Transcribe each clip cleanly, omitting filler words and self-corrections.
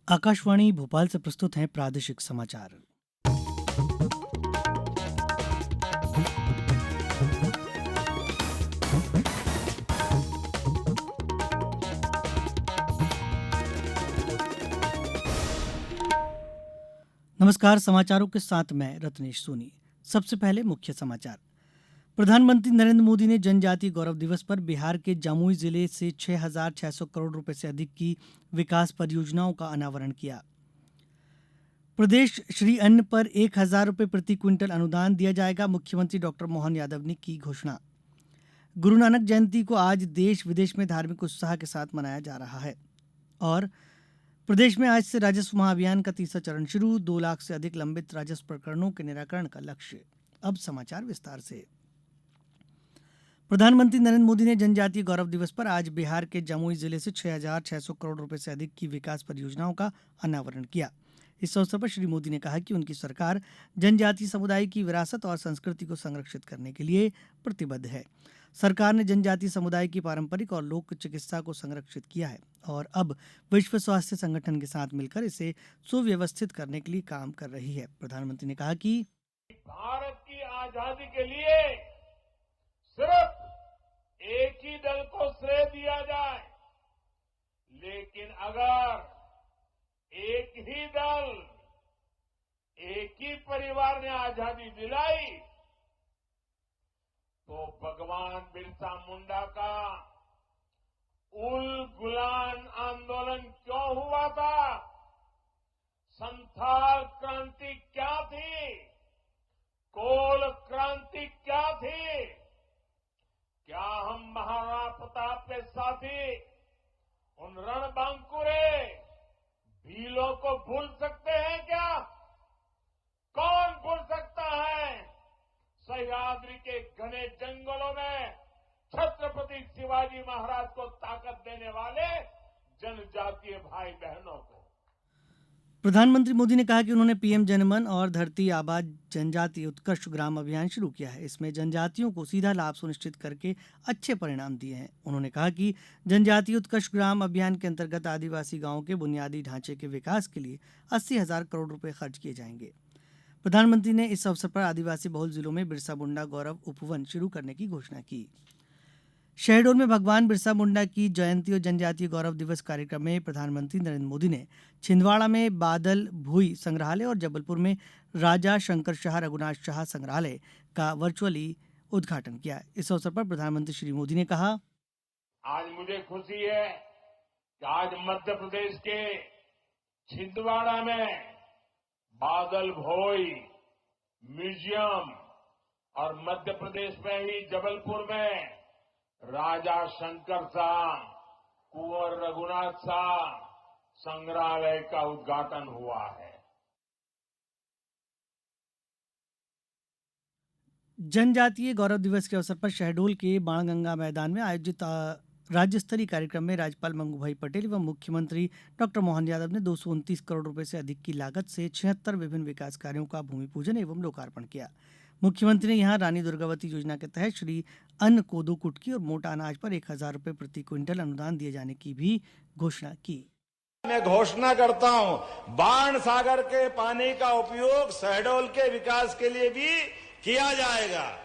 आकाशवाणी भोपाल से प्रस्तुत हैं प्रादेशिक समाचार। नमस्कार, समाचारों के साथ मैं रत्नेश सोनी। सबसे पहले मुख्य समाचार। प्रधानमंत्री नरेंद्र मोदी ने जनजातीय गौरव दिवस पर बिहार के जमुई जिले से 6,600 करोड़ रुपए से अधिक की विकास परियोजनाओं का अनावरण किया। प्रदेश श्री अन्न पर 1,000 रुपए प्रति क्विंटल अनुदान दिया जाएगा, मुख्यमंत्री डॉक्टर मोहन यादव ने की घोषणा। गुरु नानक जयंती को आज देश विदेश में धार्मिक उत्साह के साथ मनाया जा रहा है। और प्रदेश में आज से राजस्व महाअभियान का तीसरा चरण शुरू, 2 लाख से अधिक लंबित राजस्व प्रकरणों के निराकरण का लक्ष्य। अब समाचार विस्तार से। प्रधानमंत्री नरेंद्र मोदी ने जनजातीय गौरव दिवस पर आज बिहार के जमुई जिले से 6,600 करोड़ रुपए से अधिक की विकास परियोजनाओं का अनावरण किया। इस अवसर पर श्री मोदी ने कहा कि उनकी सरकार जनजातीय समुदाय की विरासत और संस्कृति को संरक्षित करने के लिए प्रतिबद्ध है। सरकार ने जनजातीय समुदाय की पारंपरिक और लोक चिकित्सा को संरक्षित किया है और अब विश्व स्वास्थ्य संगठन के साथ मिलकर इसे सुव्यवस्थित करने के लिए काम कर रही है। प्रधानमंत्री ने कहा कि भारत की आजादी के लिए सिर्फ एक ही दल को श्रेय दिया जाए, लेकिन अगर एक ही दल, एक ही परिवार ने आजादी दिलाई तो भगवान बिरसा मुंडा का उल गुलान आंदोलन क्यों हुआ था? संथाल क्रांति क्या थी? कोल क्रांति क्या थी? क्या हम महाराणा प्रताप के साथी उन रणबांकुरे भीलों को भूल सकते हैं क्या? कौन भूल सकता है? सह्याद्री के घने जंगलों में छत्रपति शिवाजी महाराज को ताकत देने वाले जनजातीय भाई बहनों को। प्रधानमंत्री मोदी ने कहा कि उन्होंने पीएम जनमन और धरती आबा जनजातीय उत्कृष्ट ग्राम अभियान शुरू किया है। इसमें जनजातियों को सीधा लाभ सुनिश्चित करके अच्छे परिणाम दिए हैं। उन्होंने कहा कि जनजातीय उत्कृष्ट ग्राम अभियान के अंतर्गत आदिवासी गांवों के बुनियादी ढांचे के विकास के लिए 80,000 करोड़ रुपए खर्च किए जाएंगे। प्रधानमंत्री ने इस अवसर पर आदिवासी बहुल जिलों में बिरसा मुंडा गौरव उपवन शुरू करने की घोषणा की। शहडोल में भगवान बिरसा मुंडा की जयंती और जनजातीय गौरव दिवस कार्यक्रम में प्रधानमंत्री नरेंद्र मोदी ने छिंदवाड़ा में बादल भूई संग्रहालय और जबलपुर में राजा शंकर शाह रघुनाथ शाह संग्रहालय का वर्चुअली उद्घाटन किया। इस अवसर पर प्रधानमंत्री श्री मोदी ने कहा, आज मुझे खुशी है कि आज मध्य प्रदेश के छिंदवाड़ा में बादल भोई म्यूजियम और मध्य प्रदेश में ही जबलपुर में राजा शंकर शाह कुंवर रघुनाथ शाह संग्रहालय का उद्घाटन हुआ है। जनजातीय गौरव दिवस के अवसर पर शहडोल के बाणगंगा मैदान में आयोजित राज्य स्तरीय कार्यक्रम में राज्यपाल मंगूभाई पटेल एवं मुख्यमंत्री डॉक्टर मोहन यादव ने 229 करोड़ रुपए से अधिक की लागत से 76 विभिन्न विकास कार्यों का भूमि पूजन एवं लोकार्पण किया। मुख्यमंत्री ने यहां रानी दुर्गावती योजना के तहत श्री अन्न कोदो कुटकी और मोटा अनाज पर 1,000 रुपए प्रति क्विंटल अनुदान दिए जाने की भी घोषणा की। मैं घोषणा करता हूं, बाण सागर के पानी का उपयोग शहडोल के विकास के लिए भी किया जाएगा,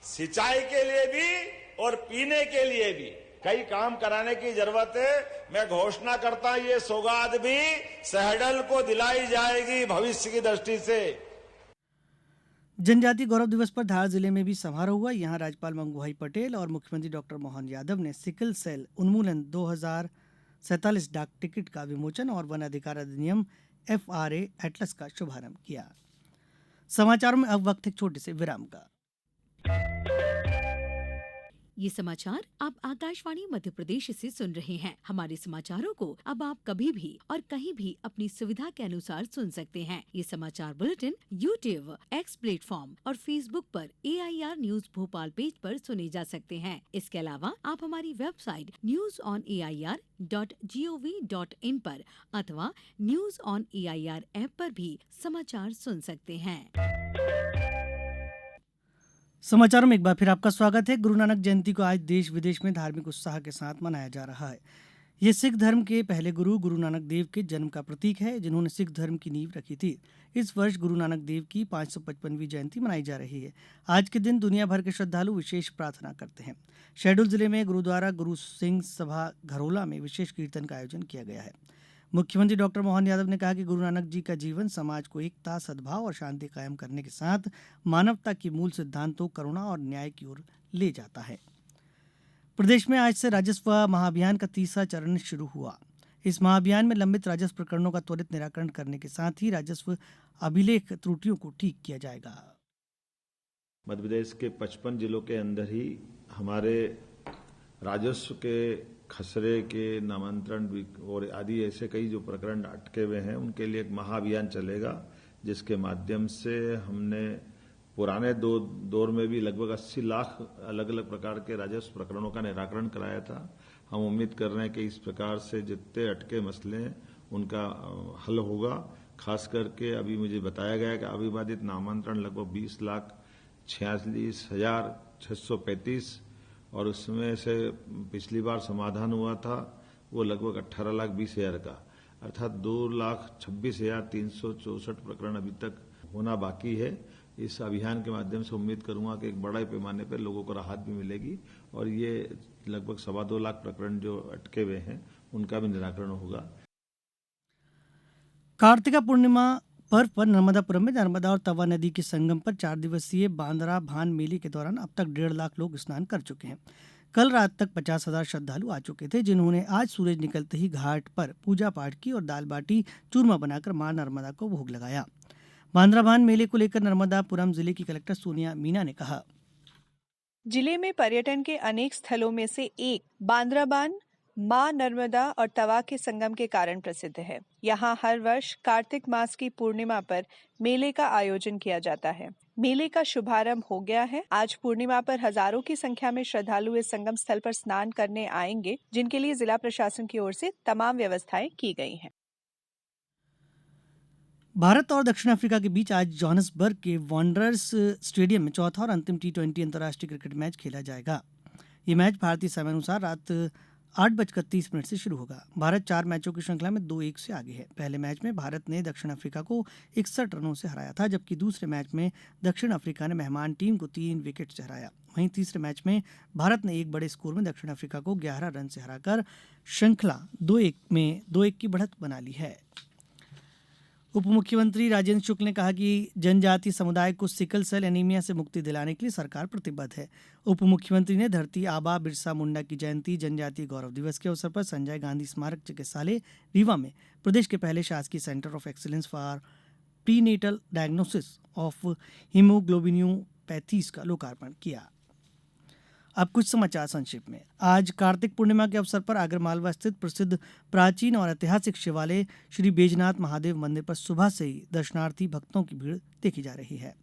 सिंचाई के लिए भी और पीने के लिए भी कई काम कराने की जरूरत है। मैं घोषणा करता हूं, ये सौगात भी शहडोल को दिलाई जाएगी भविष्य की दृष्टि से। जनजातीय गौरव दिवस पर धार जिले में भी समारोह हुआ। यहां राज्यपाल मंगूभाई पटेल और मुख्यमंत्री डॉक्टर मोहन यादव ने सिकल सेल उन्मूलन 2047 डाक टिकट का विमोचन और वन अधिकार अधिनियम FRA एटलस का शुभारंभ किया। समाचारों में अब वक्त एक छोटे से विराम का। ये समाचार आप आकाशवाणी मध्य प्रदेश से सुन रहे हैं। हमारे समाचारों को अब आप कभी भी और कहीं भी अपनी सुविधा के अनुसार सुन सकते हैं। ये समाचार बुलेटिन YouTube, X प्लेटफॉर्म और Facebook पर AIR न्यूज भोपाल पेज पर सुने जा सकते हैं। इसके अलावा आप हमारी वेबसाइट newsonair.gov.in पर अथवा न्यूज ऑन AIR ऐप पर भी समाचार सुन सकते हैं। समाचारों में एक बार फिर आपका स्वागत है। गुरु नानक जयंती को आज देश विदेश में धार्मिक उत्साह के साथ मनाया जा रहा है। ये सिख धर्म के पहले गुरु गुरु नानक देव के जन्म का प्रतीक है, जिन्होंने सिख धर्म की नींव रखी थी। इस वर्ष गुरु नानक देव की 555वीं जयंती मनाई जा रही है। आज के दिन दुनिया भर के श्रद्धालु विशेष प्रार्थना करते हैं। शहडोल जिले में गुरुद्वारा गुरु सिंह सभा घरोला में विशेष कीर्तन का आयोजन किया गया है। मुख्यमंत्री डॉक्टर मोहन यादव ने कहा कि गुरु नानक जी का जीवन समाज को एकता, सद्भाव और शांति कायम करने के साथ मानवता की मूल सिद्धांतों, करुणा और न्याय की ओर ले जाता है। प्रदेश में आज से राजस्व महाअभियान का तीसरा चरण शुरू हुआ। इस महाअभियान में लंबित राजस्व प्रकरणों का त्वरित निराकरण करने के साथ ही राजस्व अभिलेख त्रुटियों को ठीक किया जाएगा। मध्यप्रदेश के 55 जिलों के अंदर ही हमारे राजस्व के खसरे के नामांतरण और आदि ऐसे कई जो प्रकरण अटके हुए हैं, उनके लिए एक महाअभियान चलेगा, जिसके माध्यम से हमने पुराने दौर में भी लगभग 80 लाख अलग अलग प्रकार के राजस्व प्रकरणों का निराकरण कराया था। हम उम्मीद कर रहे हैं कि इस प्रकार से जितने अटके मसले हैं उनका हल होगा। खास करके अभी मुझे बताया गया है कि अविवादित नामांतरण लगभग 20,46,635 और उसमें से पिछली बार समाधान हुआ था वो लगभग 18,20,000 का, अर्थात 2,26,364 प्रकरण अभी तक होना बाकी है। इस अभियान के माध्यम से उम्मीद करूंगा कि एक बड़े पैमाने पर लोगों को राहत भी मिलेगी और ये लगभग 2.25 लाख प्रकरण जो अटके हुए हैं उनका भी निराकरण होगा। कार्तिका पूर्णिमा पर्व पर नर्मदापुरम में नर्मदा और तवा नदी के संगम पर 4 दिवसीय बांद्रा भान मेले के दौरान अब तक 1.5 लाख लोग स्नान कर चुके हैं। कल रात तक 50,000 श्रद्धालु आ चुके थे, जिन्होंने आज सूरज निकलते ही घाट पर पूजा पाठ की और दाल बाटी चूरमा बनाकर मां नर्मदा को भोग लगाया। बांद्रा भान मेले को लेकर नर्मदापुरम जिले की कलेक्टर सोनिया मीना ने कहा, जिले में पर्यटन के अनेक स्थलों में से एक बांद्रा बान मां नर्मदा और तवा के संगम के कारण प्रसिद्ध है। यहाँ हर वर्ष कार्तिक मास की पूर्णिमा पर मेले का आयोजन किया जाता है। मेले का शुभारंभ हो गया है। आज पूर्णिमा पर हजारों की संख्या में श्रद्धालु इस संगम स्थल पर स्नान करने आएंगे, जिनके लिए जिला प्रशासन की ओर से तमाम व्यवस्थाएं की गई हैं। भारत और दक्षिण अफ्रीका के बीच आज जोहान्सबर्ग के वांडरर्स स्टेडियम में चौथा और अंतिम T20 अंतर्राष्ट्रीय क्रिकेट मैच खेला जाएगा। ये मैच भारतीय समयानुसार रात 8:30 से शुरू होगा। भारत 4 मैचों की श्रृंखला में 2-1 से आगे है। पहले मैच में भारत ने दक्षिण अफ्रीका को 61 रनों से हराया था, जबकि दूसरे मैच में दक्षिण अफ्रीका ने मेहमान टीम को 3 विकेट से हराया। वहीं तीसरे मैच में भारत ने एक बड़े स्कोर में दक्षिण अफ्रीका को 11 रन से हराकर श्रृंखला 2-1 की बढ़त बना ली है। उप मुख्यमंत्री राजेंद्र शुक्ल ने कहा कि जनजातीय समुदाय को सिकल सेल एनीमिया से मुक्ति दिलाने के लिए सरकार प्रतिबद्ध है। उप मुख्यमंत्री ने धरती आबा बिरसा मुंडा की जयंती जनजातीय गौरव दिवस के अवसर पर संजय गांधी स्मारक चिकित्सालय रीवा में प्रदेश के पहले शासकीय centre of excellence for prenatal diagnosis of haemoglobinopathies का लोकार्पण किया। अब कुछ समाचार संक्षेप में। आज कार्तिक पूर्णिमा के अवसर पर आगरमालवा स्थित प्रसिद्ध प्राचीन और ऐतिहासिक शिवालय श्री बैजनाथ महादेव मंदिर पर सुबह से ही दर्शनार्थी भक्तों की भीड़ देखी जा रही है।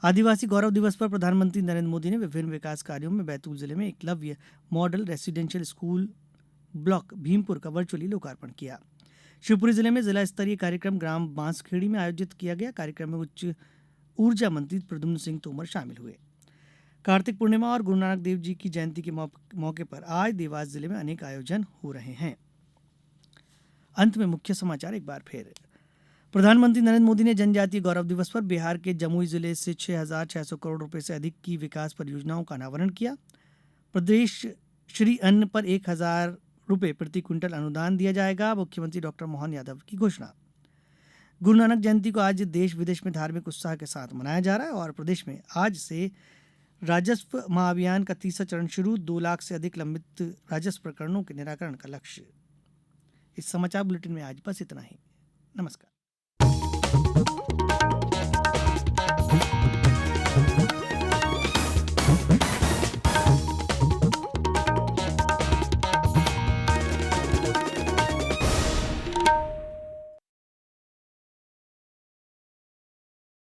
आदिवासी गौरव दिवस पर प्रधानमंत्री नरेंद्र मोदी ने विभिन्न विकास कार्यों में बैतूल जिले में Eklavya model residential school block Bhimpur का वर्चुअली लोकार्पण किया। शिवपुरी जिले में जिला स्तरीय कार्यक्रम ग्राम बांसखेड़ी में आयोजित किया गया। कार्यक्रम में उच्च ऊर्जा मंत्री प्रद्युम्न सिंह तोमर शामिल हुए। कार्तिक पूर्णिमा और गुरु नानक देव जी की जयंती के मौके पर आज देवास जिले में अनेक आयोजन हो रहे हैं। अंत में मुख्य समाचार एक बार फिर। प्रधानमंत्री नरेंद्र मोदी ने जनजातीय गौरव दिवस पर बिहार के जमुई जिले से 6,600 करोड़ रुपए से अधिक की विकास परियोजनाओं का अनावरण किया। प्रदेश श्री अन्न पर 1,000 रुपए प्रति क्विंटल अनुदान दिया जाएगा। मुख्यमंत्री डॉक्टर मोहन यादव की घोषणा। गुरु नानक जयंती को आज देश विदेश में धार्मिक उत्साह के साथ मनाया जा रहा है और प्रदेश में आज से राजस्व महाअभियान का तीसरा चरण शुरू। 2 लाख से अधिक लंबित राजस्व प्रकरणों के निराकरण का लक्ष्य। इस समाचार बुलेटिन में आज बस इतना ही। नमस्कार।